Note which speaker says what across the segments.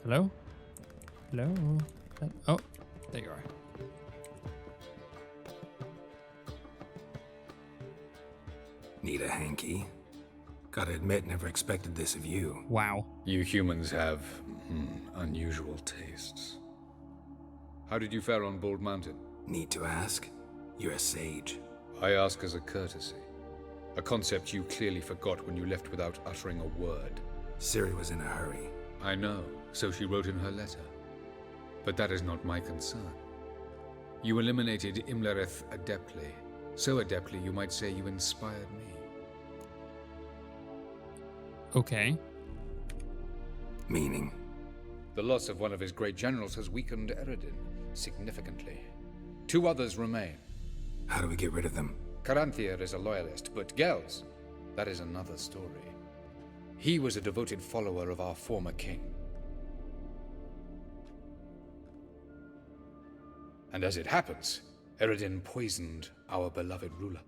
Speaker 1: Hello? Hello? Oh, there you are.
Speaker 2: Need a hanky? Gotta admit, never expected this of you.
Speaker 1: Wow.
Speaker 3: You humans have unusual tastes. How did you fare on Bald Mountain?
Speaker 2: Need to ask? You're a sage.
Speaker 3: I ask as a courtesy. A concept you clearly forgot when you left without uttering a word.
Speaker 2: Ciri was in a hurry.
Speaker 3: I know, so she wrote in her letter. But that is not my concern. You eliminated Imlerith adeptly. So adeptly, you might say you inspired me.
Speaker 1: Okay.
Speaker 2: Meaning?
Speaker 3: The loss of one of his great generals has weakened Eredin significantly. 2 others remain.
Speaker 2: How do we get rid of them?
Speaker 3: Caranthir is a loyalist, but Gels, that is another story. He was a devoted follower of our former king. And as it happens, Eredin poisoned our beloved ruler.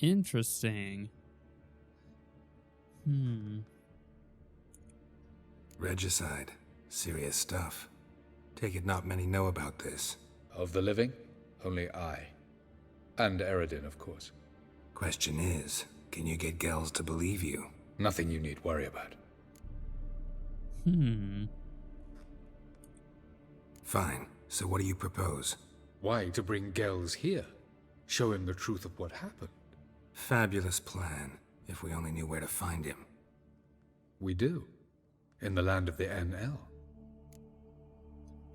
Speaker 1: Interesting.
Speaker 2: Regicide. Serious stuff. Take it not many know about this.
Speaker 3: Of the living, only I. And Eredin, of course.
Speaker 2: Question is, can you get Gels to believe you?
Speaker 3: Nothing you need worry about.
Speaker 2: Fine. So what do you propose?
Speaker 3: Why to bring Gels here? Show him the truth of what happened.
Speaker 2: Fabulous plan, if we only knew where to find him.
Speaker 3: We do. In the land of the NL.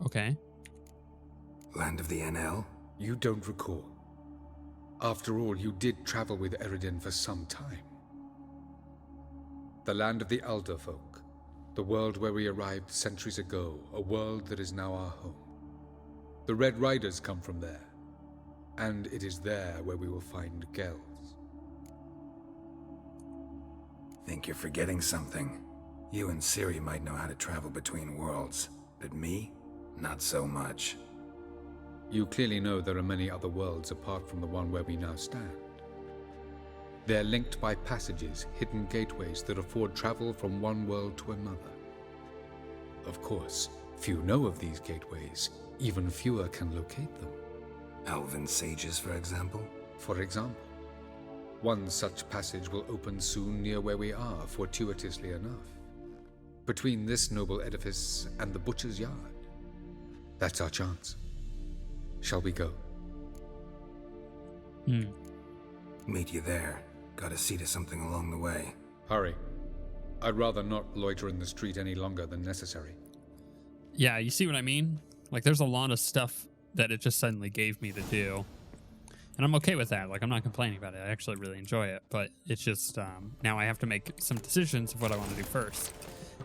Speaker 1: Okay.
Speaker 2: Land of the NL?
Speaker 3: You don't recall. After all, you did travel with Eredin for some time. The land of the Alder folk. The world where we arrived centuries ago. A world that is now our home. The Red Riders come from there. And it is there where we will find Gels.
Speaker 2: Think you're forgetting something. You and Ciri might know how to travel between worlds, but me? Not so much.
Speaker 3: You clearly know there are many other worlds apart from the one where we now stand. They're linked by passages, hidden gateways that afford travel from one world to another. Of course, few know of these gateways, even fewer can locate them.
Speaker 2: Elven sages, for example?
Speaker 3: For example. One such passage will open soon near where we are, fortuitously enough. Between this noble edifice and the butcher's yard. That's our chance. Shall we go?
Speaker 2: Meet you there. Gotta see to something along the way.
Speaker 3: Hurry. I'd rather not loiter in the street any longer than necessary.
Speaker 1: Yeah, you see what I mean? Like, there's a lot of stuff that it just suddenly gave me to do. And I'm okay with that. Like, I'm not complaining about it. I actually really enjoy it. But it's just, now I have to make some decisions of what I want to do first.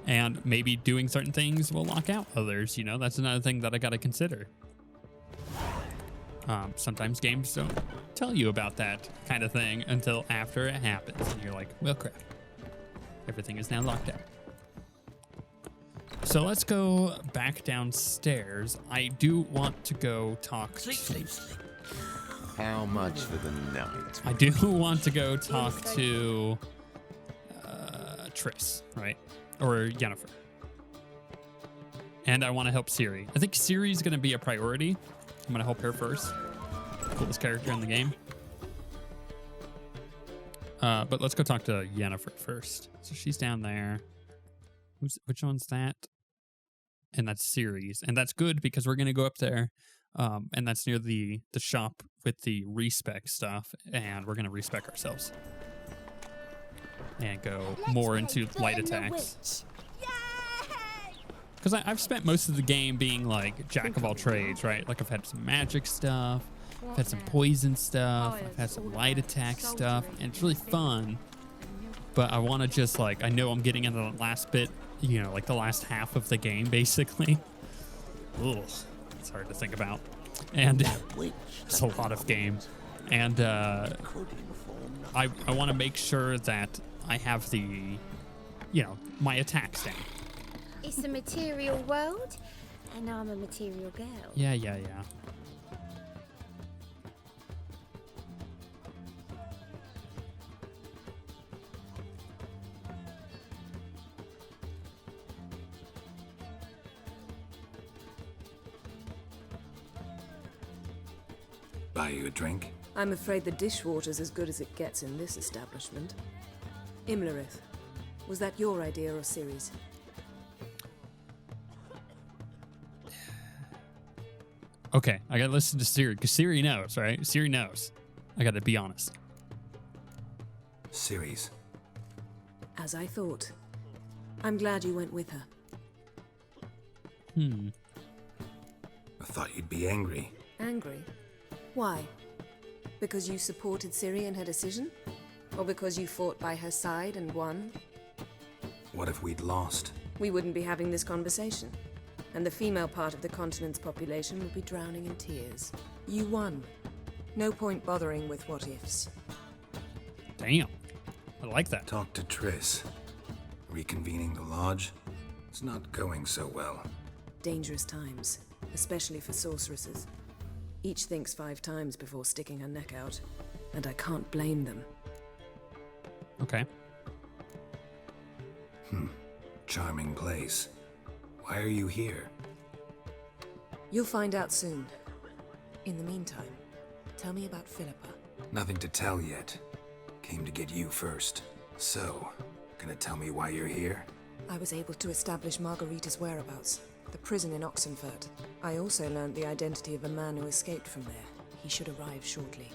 Speaker 1: And maybe doing certain things will lock out others, you know? That's another thing that I got to consider. Sometimes games don't tell you about that kind of thing until after it happens. And you're like, well, crap. Everything is now locked out. So let's go back downstairs. I do want to go talk.
Speaker 4: Sleep. How much for the night?
Speaker 1: I do want to go talk to Triss, right? Or Yennefer. And I want to help Ciri. I think Ciri's going to be a priority. I'm going to help her first. Coolest character in the game. But let's go talk to Yennefer first. So she's down there. Which one's that? And that's Ciri's. And that's good because we're going to go up there. And that's near the shop with the respec stuff. And we're going to respec ourselves. And go more into light attacks. Because I've spent most of the game being like jack of all trades, right? Like I've had some magic stuff. I've had some poison stuff. I've had some light attack stuff. And it's really fun. But I want to just like, I know I'm getting into the last bit, you know, like the last half of the game, basically. Ugh, it's hard to think about. And it's a lot of game. And I want to make sure that I have the, you know, my attacks down.
Speaker 5: It's a material world, and I'm a material girl.
Speaker 1: Yeah.
Speaker 2: Buy you a drink?
Speaker 6: I'm afraid the dishwater's as good as it gets in this establishment. Imlerith, was that your idea or Ciri's?
Speaker 1: Okay, I gotta listen to Ciri, because Ciri knows, right? Ciri knows. I gotta be honest.
Speaker 2: Ciri's.
Speaker 6: As I thought. I'm glad you went with her.
Speaker 2: I thought you'd be angry.
Speaker 6: Angry? Why? Because you supported Ciri in her decision? Or because you fought by her side and won?
Speaker 2: What if we'd lost?
Speaker 6: We wouldn't be having this conversation. And the female part of the continent's population would be drowning in tears. You won. No point bothering with what ifs.
Speaker 1: Damn. I like that.
Speaker 2: Talk to Triss. Reconvening the lodge? It's not going so well.
Speaker 6: Dangerous times, especially for sorceresses. Each thinks 5 times before sticking her neck out, and I can't blame them.
Speaker 1: Okay.
Speaker 2: Charming place. Why are you here?
Speaker 6: You'll find out soon. In the meantime, tell me about Philippa.
Speaker 2: Nothing to tell yet. Came to get you first. So, gonna tell me why you're here?
Speaker 6: I was able to establish Margarita's whereabouts, the prison in Oxenfurt. I also learned the identity of a man who escaped from there. He should arrive shortly.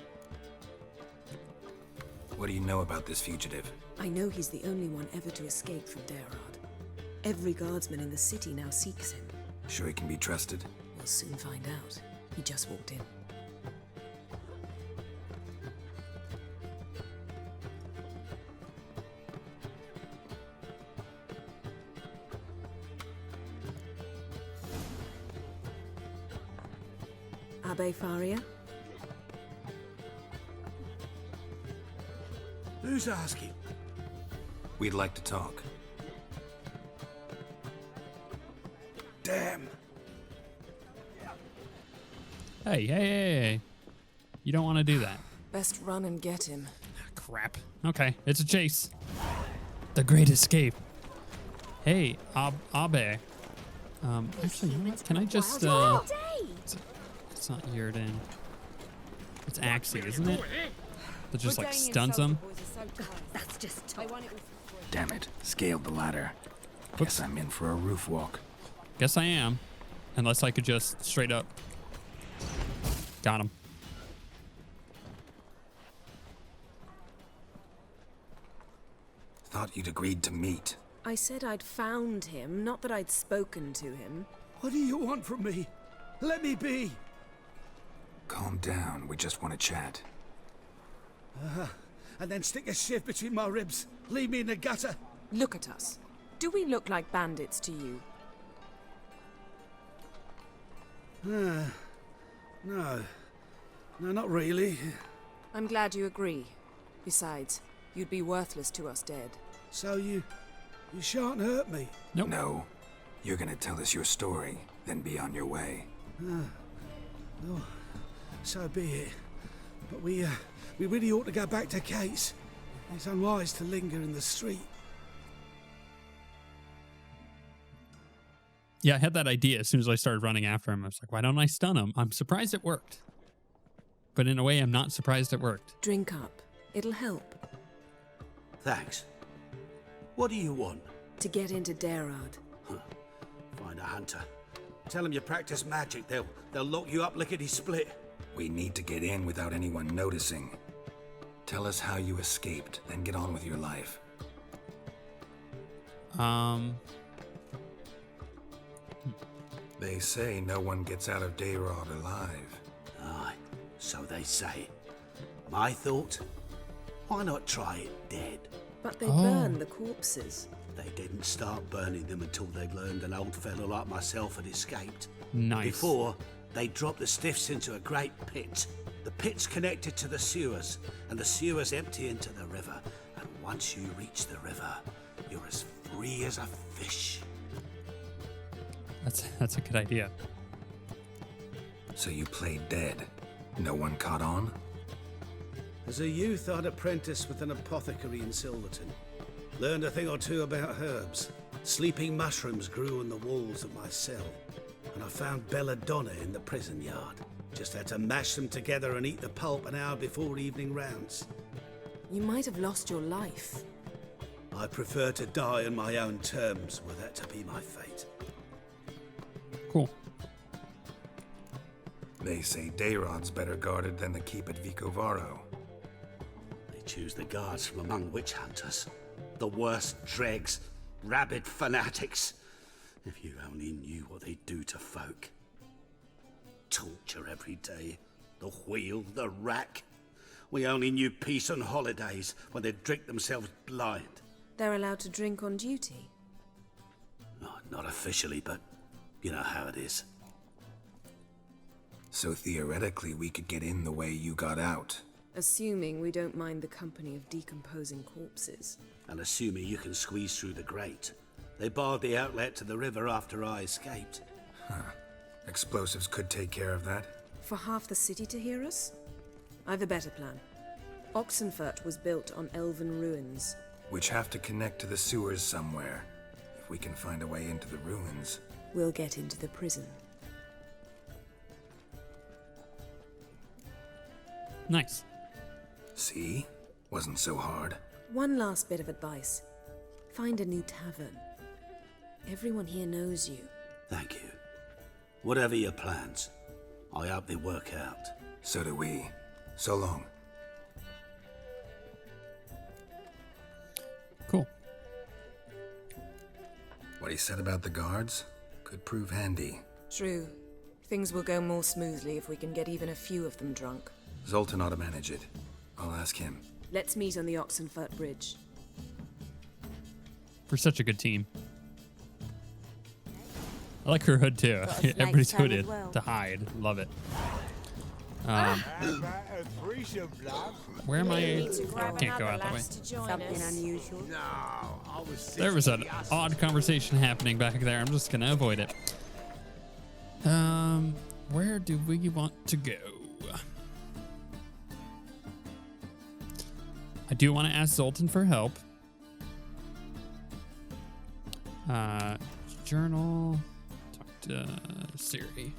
Speaker 2: What do you know about this fugitive?
Speaker 6: I know he's the only one ever to escape from Geralt. Every guardsman in the city now seeks him.
Speaker 2: Sure he can be trusted?
Speaker 6: We'll soon find out. He just walked in. Abbe Faria?
Speaker 7: Who's asking?
Speaker 2: We'd like to talk.
Speaker 7: Damn.
Speaker 1: Hey. You don't want to do that.
Speaker 6: Best run and get him.
Speaker 1: Crap. Okay, it's a chase. The Great Escape. Hey, Abe. Actually, you know what? Can I just, it's not Yurden. It's Axie, isn't it? That just, like, stuns him.
Speaker 5: That's just
Speaker 2: Damn it. Scaled the ladder. Guess I'm in for a roof walk.
Speaker 1: Guess I am. Unless I could just straight up. Got him.
Speaker 2: Thought you'd agreed to meet.
Speaker 6: I said I'd found him, not that I'd spoken to him.
Speaker 7: What do you want from me? Let me be.
Speaker 2: Calm down. We just want to chat.
Speaker 7: And then stick a shiv between my ribs. Leave me in the gutter.
Speaker 6: Look at us. Do we look like bandits to you?
Speaker 7: No, not really.
Speaker 6: I'm glad you agree. Besides, you'd be worthless to us dead.
Speaker 7: So you shan't hurt me.
Speaker 1: Nope.
Speaker 2: No. You're gonna tell us your story, then be on your way.
Speaker 7: Oh, so be it. But we really ought to go back to Kate's. It's unwise to linger in the street.
Speaker 1: Yeah, I had that idea as soon as I started running after him. I was like, why don't I stun him? I'm surprised it worked. But in a way, I'm not surprised it worked.
Speaker 6: Drink up. It'll help.
Speaker 7: Thanks. What do you want?
Speaker 6: To get into Geralt.
Speaker 7: Find a hunter. Tell them you practice magic. They'll lock you up lickety-split.
Speaker 2: We need to get in without anyone noticing. Tell us how you escaped, then get on with your life. They say no one gets out of Geralt alive.
Speaker 7: Aye, so they say. My thought? Why not try it dead?
Speaker 6: But they burn the corpses.
Speaker 7: They didn't start burning them until they'd learned an old fellow like myself had escaped.
Speaker 1: Nice.
Speaker 7: Before, they dropped the stiffs into a great pit. The pit's connected to the sewers, and the sewers empty into the river. And once you reach the river, you're as free as a fish.
Speaker 1: That's a good idea.
Speaker 2: So you played dead. No one caught on?
Speaker 7: As a youth, I'd apprenticed with an apothecary in Silverton. Learned a thing or two about herbs. Sleeping mushrooms grew on the walls of my cell. And I found belladonna in the prison yard. Just had to mash them together and eat the pulp an hour before evening rounds.
Speaker 6: You might have lost your life.
Speaker 7: I prefer to die on my own terms, were that to be my fate.
Speaker 1: Cool.
Speaker 2: They say Dayrod's better guarded than the keep at Vicovaro.
Speaker 7: They choose the guards from among witch hunters. The worst dregs, rabid fanatics. If you only knew what they do to folk. Torture every day. The wheel, the rack. We only knew peace on holidays when they'd drink themselves blind.
Speaker 6: They're allowed to drink on duty.
Speaker 7: Oh, not officially, but you know how it is.
Speaker 2: So theoretically, we could get in the way you got out.
Speaker 6: Assuming we don't mind the company of decomposing corpses.
Speaker 7: And assuming you can squeeze through the grate. They barred the outlet to the river after I escaped.
Speaker 2: Explosives could take care of that.
Speaker 6: For half the city to hear us? I've a better plan. Oxenfurt was built on elven ruins.
Speaker 2: Which have to connect to the sewers somewhere. If we can find a way into the ruins.
Speaker 6: We'll get into the prison.
Speaker 1: Nice.
Speaker 2: See? Wasn't so hard.
Speaker 6: One last bit of advice. Find a new tavern. Everyone here knows you.
Speaker 7: Thank you. Whatever your plans, I hope they work out.
Speaker 2: So do we. So long.
Speaker 1: Cool.
Speaker 2: What he said about the guards could prove handy.
Speaker 6: True. Things will go more smoothly if we can get even a few of them drunk.
Speaker 2: Zoltan ought to manage it. I'll ask him.
Speaker 6: Let's meet on the Oxenfurt Bridge.
Speaker 1: For such a good team. I like her hood too. Everybody's hooded to hide. Love it. Where am I? I can't go out that way.
Speaker 5: Something unusual.
Speaker 1: There was an odd conversation happening back there. I'm just gonna avoid it. Where do we want to go? I do want to ask Zoltan for help. Journal. Talk to Ciri.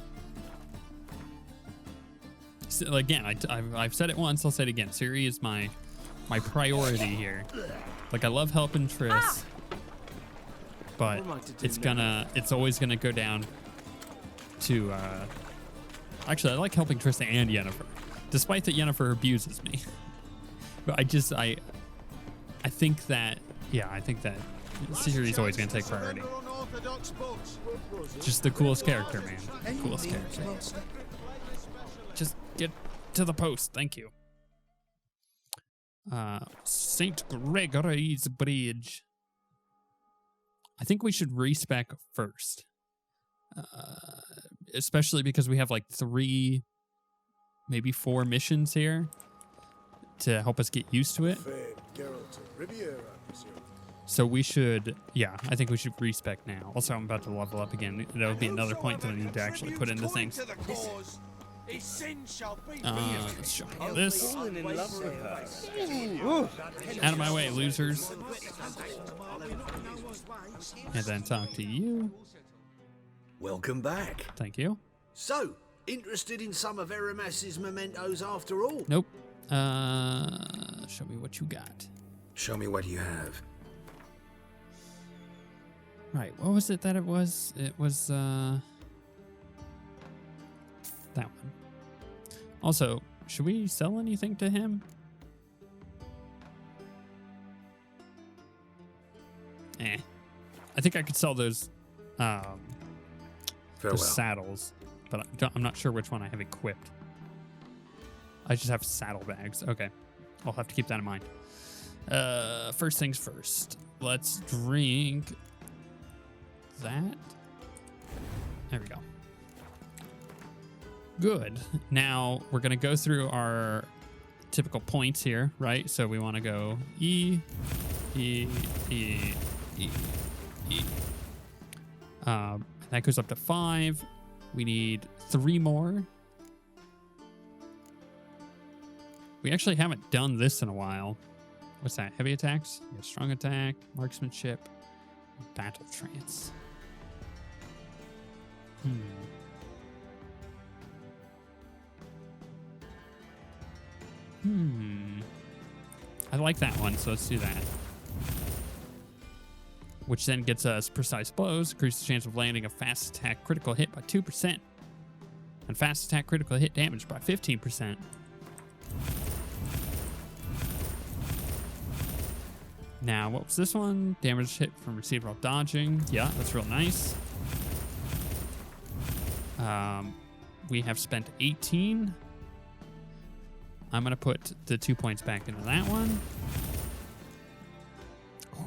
Speaker 1: So again, I've said it once. I'll say it again. Ciri is my priority here. Like, I love helping Triss, but it's always gonna go down to. Actually, I like helping Triss and Yennefer, despite that Yennefer abuses me. But I think that Ciri's always gonna take priority. Just the coolest character, man. Coolest character. Just get to the post. Thank you. St. Gregory's Bridge. I think we should respec first. Especially because we have like 3, maybe 4 missions here to help us get used to it. So we should, I think we should respec now. Also, I'm about to level up again. That would be another point that I need to actually put into things. Let's jump on this. Out of my way, losers. And then talk to you.
Speaker 8: Welcome back.
Speaker 1: Thank you.
Speaker 8: So, interested in some of Eramas's mementos after all?
Speaker 1: Nope. Show me what you got.
Speaker 2: Show me what you have.
Speaker 1: Right, what was it that it was? It was, that one. Also, should we sell anything to him? I think I could sell those, those saddles, but I'm not sure which one I have equipped. I just have saddlebags. Okay, I'll have to keep that in mind. First things first. Let's drink that. There we go. Good. Now we're gonna go through our typical points here, right? So we want to go E, E, E, E, E. That goes up to 5. We need 3 more. We actually haven't done this in a while. What's that? Heavy attacks? Yeah, strong attack, marksmanship, battle trance. I like that one, so let's do that. Which then gets us precise blows, increases the chance of landing a fast attack critical hit by 2%, and fast attack critical hit damage by 15%. Now, what was this one? Damage hit from received while dodging. Yeah, that's real nice. We have spent 18. I'm going to put the 2 points back into that one.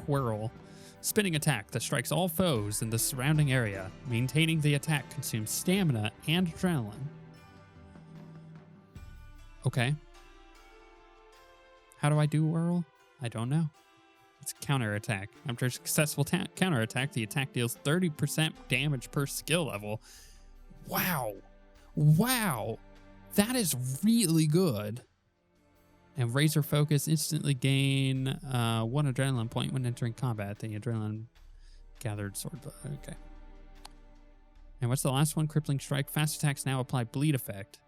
Speaker 1: Whirl. Spinning attack that strikes all foes in the surrounding area. Maintaining the attack consumes stamina and adrenaline. Okay. How do I do whirl? I don't know. It's counterattack. After a successful counterattack, the attack deals 30% damage per skill level. Wow. Wow. That is really good. And Razor Focus instantly gain 1 adrenaline point when entering combat. The adrenaline gathered sword. Okay. And what's the last one? Crippling Strike. Fast attacks now apply bleed effect.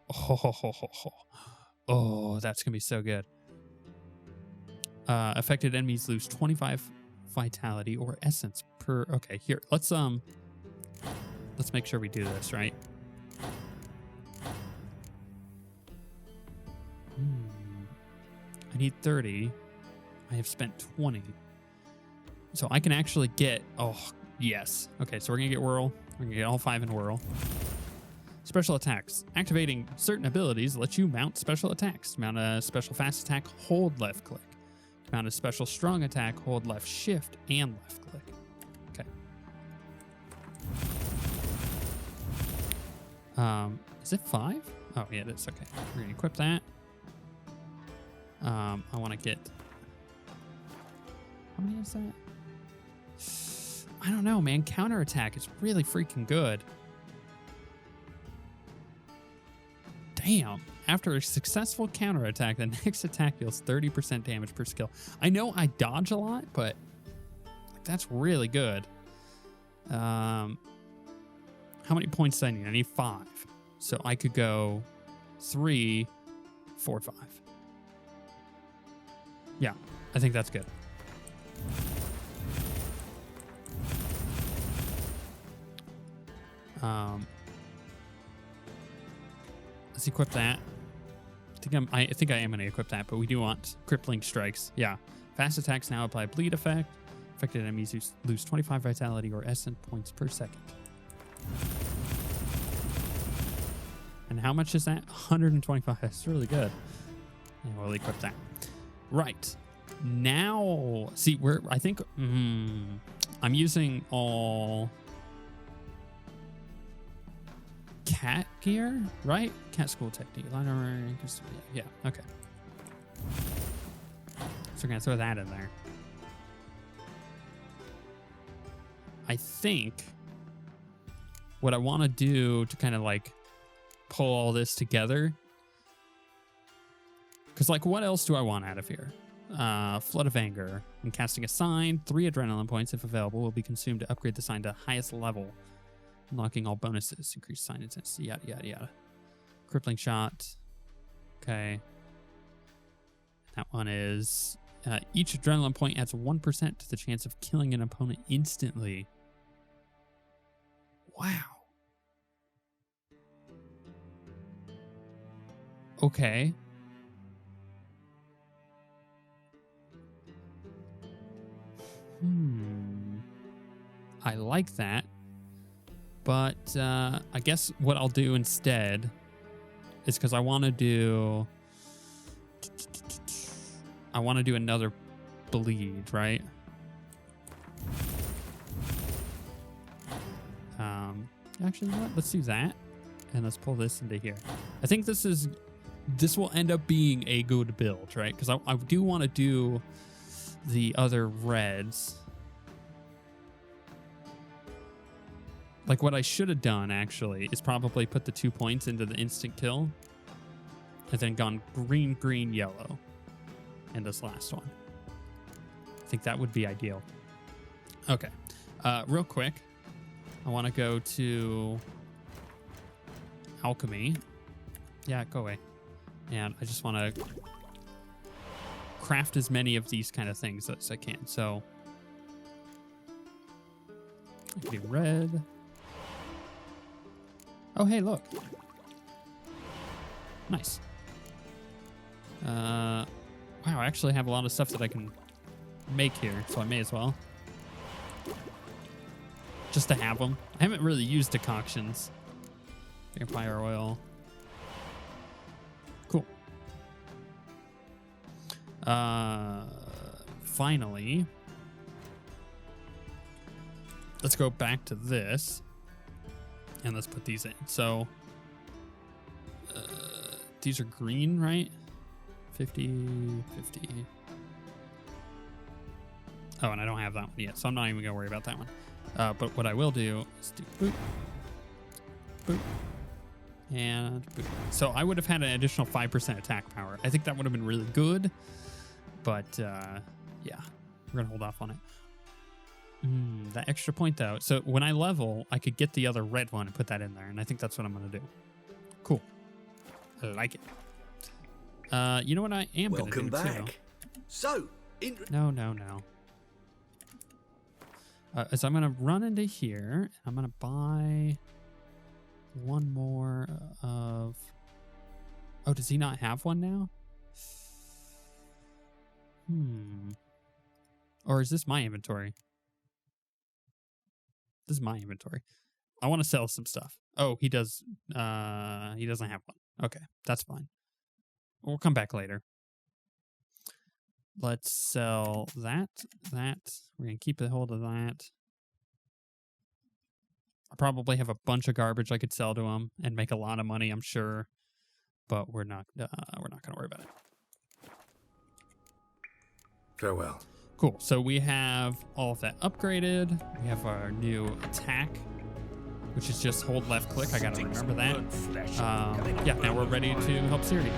Speaker 1: Oh, that's going to be so good. Affected enemies lose 25 vitality or essence per. Okay, here. Let's make sure we do this, right? I need 30. I have spent 20. So I can actually get, oh, yes. Okay, so we're going to get Whirl. We're going to get all 5 in Whirl. Special attacks. Activating certain abilities lets you mount special attacks. Mount a special fast attack, hold left click. Mount a special strong attack, hold left shift and left click. Okay. Is it 5? Oh, yeah, it is. Okay. We're going to equip that. I want to get... How many is that? I don't know, man. Counterattack is really freaking good. Damn. After a successful counterattack, the next attack deals 30% damage per skill. I know I dodge a lot, but that's really good. How many points do I need? I need 5. So I could go 3, 4, 5. Yeah, I think that's good. Let's equip that. I think I am going to equip that, but we do want crippling strikes. Yeah. Fast attacks now apply bleed effect. Affected enemies lose 25 vitality or essence points per second. And how much is that? 125. That's really good. And we'll equip that. Right. Now, see, I think I'm using all cat gear, right? Cat school technique. Yeah, okay. So we're going to throw that in there. I think what I want to do to kind of like pull all this together, because like what else do I want out of here? Flood of Anger. When casting a sign, 3 adrenaline points, if available, will be consumed to upgrade the sign to highest level. Unlocking all bonuses. Increase sign intensity. Yada, yada, yada. Crippling Shot. Okay. That one is... each adrenaline point adds 1% to the chance of killing an opponent instantly. Wow. Okay. I like that. But I guess what I'll do instead is because I want to do another bleed, right? Actually, you know what? Let's do that. And let's pull this into here. I think this will end up being a good build, right? Because I do want to do the other reds. Like what I should have done, actually, is probably put the 2 points into the instant kill and then gone green, green, yellow in this last one. I think that would be ideal. Okay. Real quick, I want to go to alchemy. Yeah, go away. And I just want to craft as many of these kind of things as I can. So it could be red. Oh, hey, look. Nice. Wow, I actually have a lot of stuff that I can make here, so I may as well. Just to have them. I haven't really used decoctions. Vampire oil. Cool. Finally, let's go back to this and let's put these in. So these are green, right? 50. Oh, and I don't have that one yet, so I'm not even gonna worry about that one. But what I will do is do boop, boop, and boop. So I would have had an additional 5% attack power. I think that would have been really good, but yeah, we're gonna hold off on it. That extra point though. So when I level, I could get the other red one and put that in there, and I think that's what I'm gonna do. Cool. I like it. You know what I am gonna do
Speaker 8: back.
Speaker 1: too?
Speaker 8: So,
Speaker 1: No. So I'm gonna run into here. And I'm gonna buy one more of. Oh, does he not have one now? Or is this my inventory? This is my inventory. I want to sell some stuff. Oh, he does. He doesn't have one. Okay, that's fine. We'll come back later. Let's sell that. We're going to keep a hold of that. I probably have a bunch of garbage I could sell to him and make a lot of money, I'm sure. But we're not going to worry about it.
Speaker 2: Farewell.
Speaker 1: Cool. So we have all of that upgraded. We have our new attack, which is just hold left click. I got to remember that. Yeah, now we're ready to help Ciri.